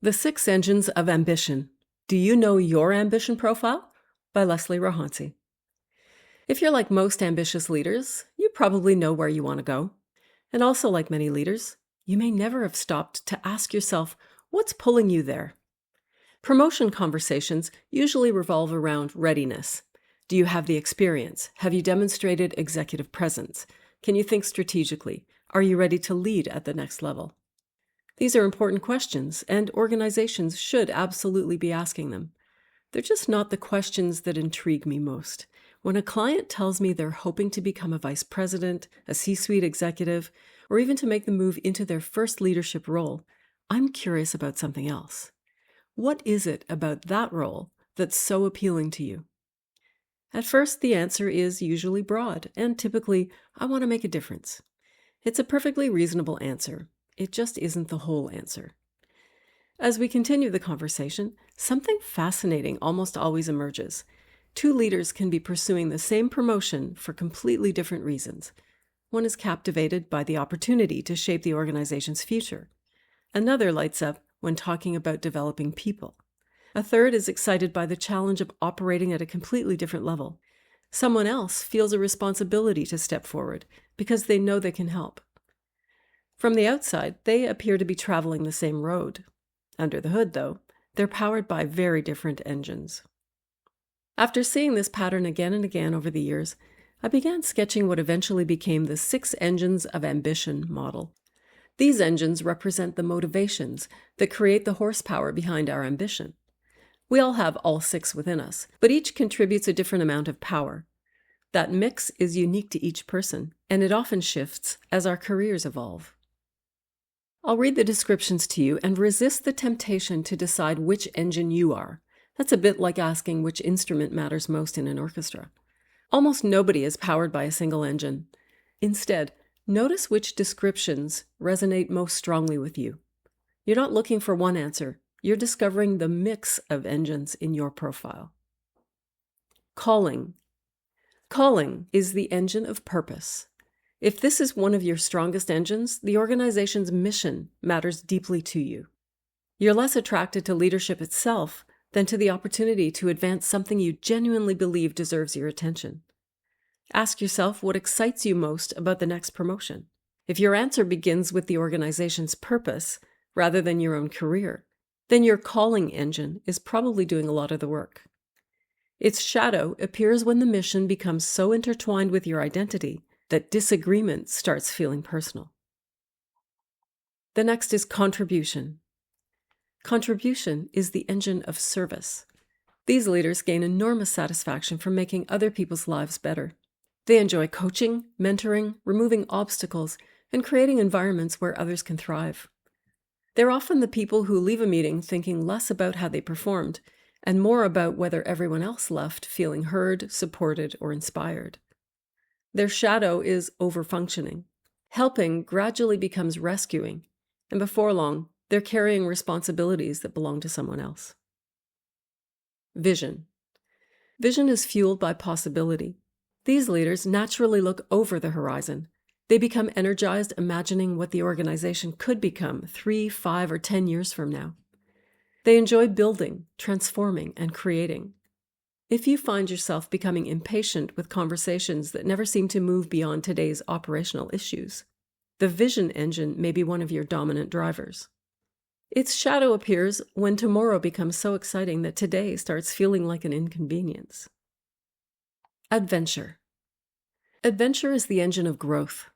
The Six Engines of Ambition. Do you know your ambition profile? By Leslie Rohansi. If you're like most ambitious leaders, you probably know where you want to go. And also, like many leaders, you may never have stopped to ask yourself, what's pulling you there? Promotion conversations usually revolve around readiness. Do you have the experience? Have you demonstrated executive presence? Can you think strategically? Are you ready to lead at the next level? These are important questions, and organizations should absolutely be asking them. They're just not the questions that intrigue me most. When a client tells me they're hoping to become a vice president, a C-suite executive, or even to make the move into their first leadership role, I'm curious about something else. What is it about that role that's so appealing to you? At first, the answer is usually broad, and typically, I want to make a difference. It's a perfectly reasonable answer. It just isn't the whole answer. As we continue the conversation, something fascinating almost always emerges. Two leaders can be pursuing the same promotion for completely different reasons. One is captivated by the opportunity to shape the organization's future. Another lights up when talking about developing people. A third is excited by the challenge of operating at a completely different level. Someone else feels a responsibility to step forward because they know they can help. From the outside, they appear to be traveling the same road. Under the hood, though, they're powered by very different engines. After seeing this pattern again and again over the years, I began sketching what eventually became the Six Engines of Ambition model. These engines represent the motivations that create the horsepower behind our ambition. We all have all six within us, but each contributes a different amount of power. That mix is unique to each person, and it often shifts as our careers evolve. I'll read the descriptions to you and resist the temptation to decide which engine you are. That's a bit like asking which instrument matters most in an orchestra. Almost nobody is powered by a single engine. Instead, notice which descriptions resonate most strongly with you. You're not looking for one answer. You're discovering the mix of engines in your profile. Calling. Calling is the engine of purpose. If this is one of your strongest engines, the organization's mission matters deeply to you. You're less attracted to leadership itself than to the opportunity to advance something you genuinely believe deserves your attention. Ask yourself what excites you most about the next promotion. If your answer begins with the organization's purpose rather than your own career, then your calling engine is probably doing a lot of the work. Its shadow appears when the mission becomes so intertwined with your identity that disagreement starts feeling personal. The next is contribution. Contribution is the engine of service. These leaders gain enormous satisfaction from making other people's lives better. They enjoy coaching, mentoring, removing obstacles, and creating environments where others can thrive. They're often the people who leave a meeting thinking less about how they performed and more about whether everyone else left feeling heard, supported, or inspired. Their shadow is overfunctioning. Helping gradually becomes rescuing, and before long, they're carrying responsibilities that belong to someone else. Vision. Vision is fueled by possibility. These leaders naturally look over the horizon. They become energized imagining what the organization could become 3, 5, or 10 years from now. They enjoy building, transforming, and creating. If you find yourself becoming impatient with conversations that never seem to move beyond today's operational issues, the vision engine may be one of your dominant drivers. Its shadow appears when tomorrow becomes so exciting that today starts feeling like an inconvenience. Adventure. Adventure is the engine of growth.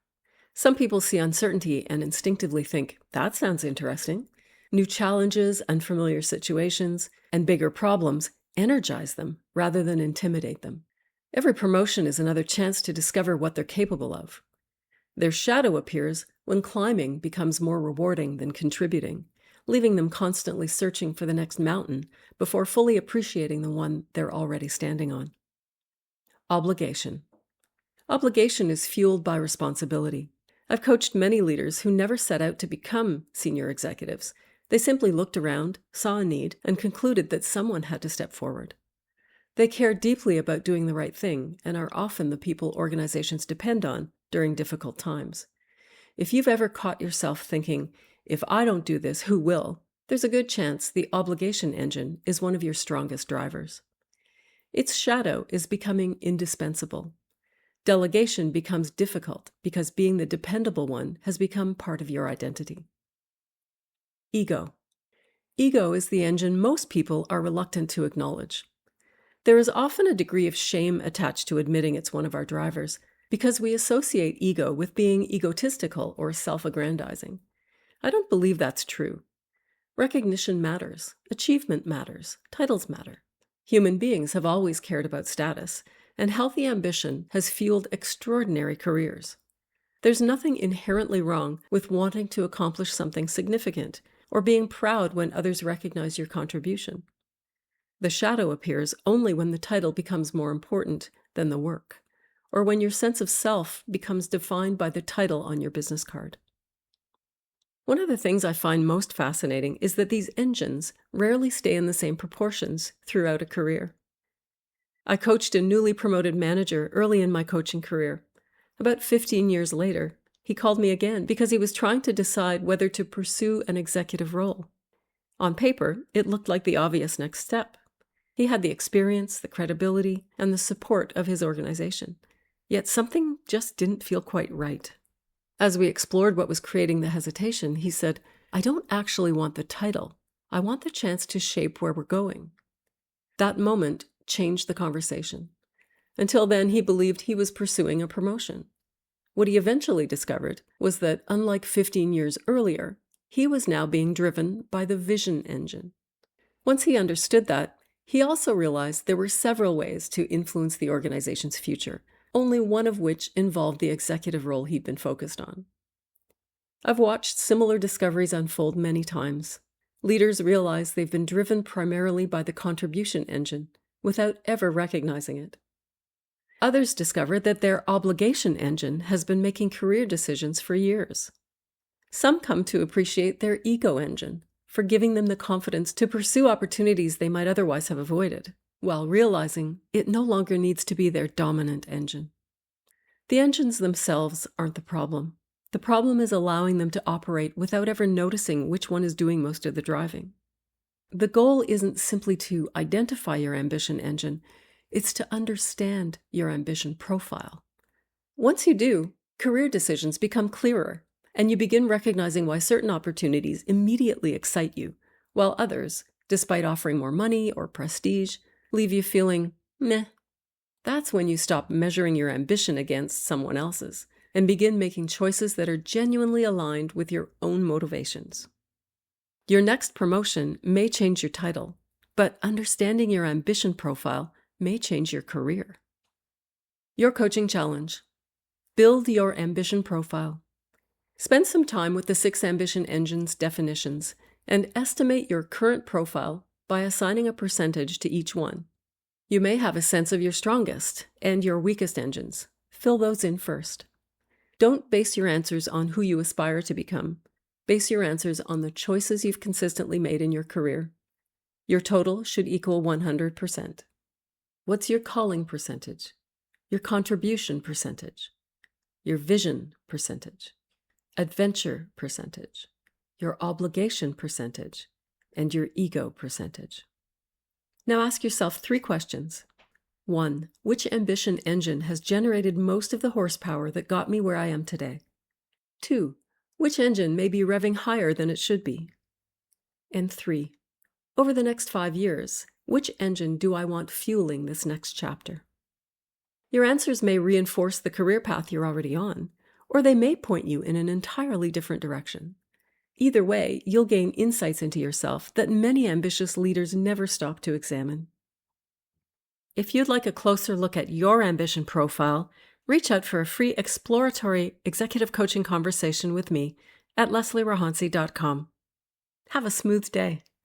Some people see uncertainty and instinctively think, that sounds interesting. New challenges, unfamiliar situations, and bigger problems energize them rather than intimidate them. Every promotion is another chance to discover what they're capable of. Their shadow appears when climbing becomes more rewarding than contributing, leaving them constantly searching for the next mountain before fully appreciating the one they're already standing on. Obligation. Obligation is fueled by responsibility. I've coached many leaders who never set out to become senior executives. They simply looked around, saw a need, and concluded that someone had to step forward. They care deeply about doing the right thing and are often the people organizations depend on during difficult times. If you've ever caught yourself thinking, if I don't do this, who will? There's a good chance the obligation engine is one of your strongest drivers. Its shadow is becoming indispensable. Delegation becomes difficult because being the dependable one has become part of your identity. Ego. Ego is the engine most people are reluctant to acknowledge. There is often a degree of shame attached to admitting it's one of our drivers because we associate ego with being egotistical or self-aggrandizing. I don't believe that's true. Recognition matters, achievement matters, titles matter. Human beings have always cared about status, and healthy ambition has fueled extraordinary careers. There's nothing inherently wrong with wanting to accomplish something significant or being proud when others recognize your contribution. The shadow appears only when the title becomes more important than the work, or when your sense of self becomes defined by the title on your business card. One of the things I find most fascinating is that these engines rarely stay in the same proportions throughout a career. I coached a newly promoted manager early in my coaching career. About 15 years later, he called me again because he was trying to decide whether to pursue an executive role. On paper, it looked like the obvious next step. He had the experience, the credibility, and the support of his organization. Yet something just didn't feel quite right. As we explored what was creating the hesitation, he said, "I don't actually want the title. I want the chance to shape where we're going." That moment changed the conversation. Until then, he believed he was pursuing a promotion. What he eventually discovered was that, unlike 15 years earlier, he was now being driven by the vision engine. Once he understood that, he also realized there were several ways to influence the organization's future, only one of which involved the executive role he'd been focused on. I've watched similar discoveries unfold many times. Leaders realize they've been driven primarily by the contribution engine without ever recognizing it. Others discover that their obligation engine has been making career decisions for years. Some come to appreciate their ego engine for giving them the confidence to pursue opportunities they might otherwise have avoided, while realizing it no longer needs to be their dominant engine. The engines themselves aren't the problem. The problem is allowing them to operate without ever noticing which one is doing most of the driving. The goal isn't simply to identify your ambition engine, it's to understand your ambition profile. Once you do, career decisions become clearer, and you begin recognizing why certain opportunities immediately excite you, while others, despite offering more money or prestige, leave you feeling meh. That's when you stop measuring your ambition against someone else's and begin making choices that are genuinely aligned with your own motivations. Your next promotion may change your title, but understanding your ambition profile may change your career. Your coaching challenge: build your ambition profile. Spend some time with the 6 ambition engines definitions and estimate your current profile by assigning a percentage to each one. You may have a sense of your strongest and your weakest engines. Fill those in first. Don't base your answers on who you aspire to become. Base your answers on the choices you've consistently made in your career. Your total should equal 100%. What's your calling percentage? Your contribution percentage? Your vision percentage? Adventure percentage? Your obligation percentage? And your ego percentage? Now ask yourself 3 questions. 1. Which ambition engine has generated most of the horsepower that got me where I am today? 2. Which engine may be revving higher than it should be? And 3. Over the next 5 years, which engine do I want fueling this next chapter? Your answers may reinforce the career path you're already on, or they may point you in an entirely different direction. Either way, you'll gain insights into yourself that many ambitious leaders never stop to examine. If you'd like a closer look at your ambition profile, reach out for a free exploratory executive coaching conversation with me at leslierohansi.com. Have a smooth day.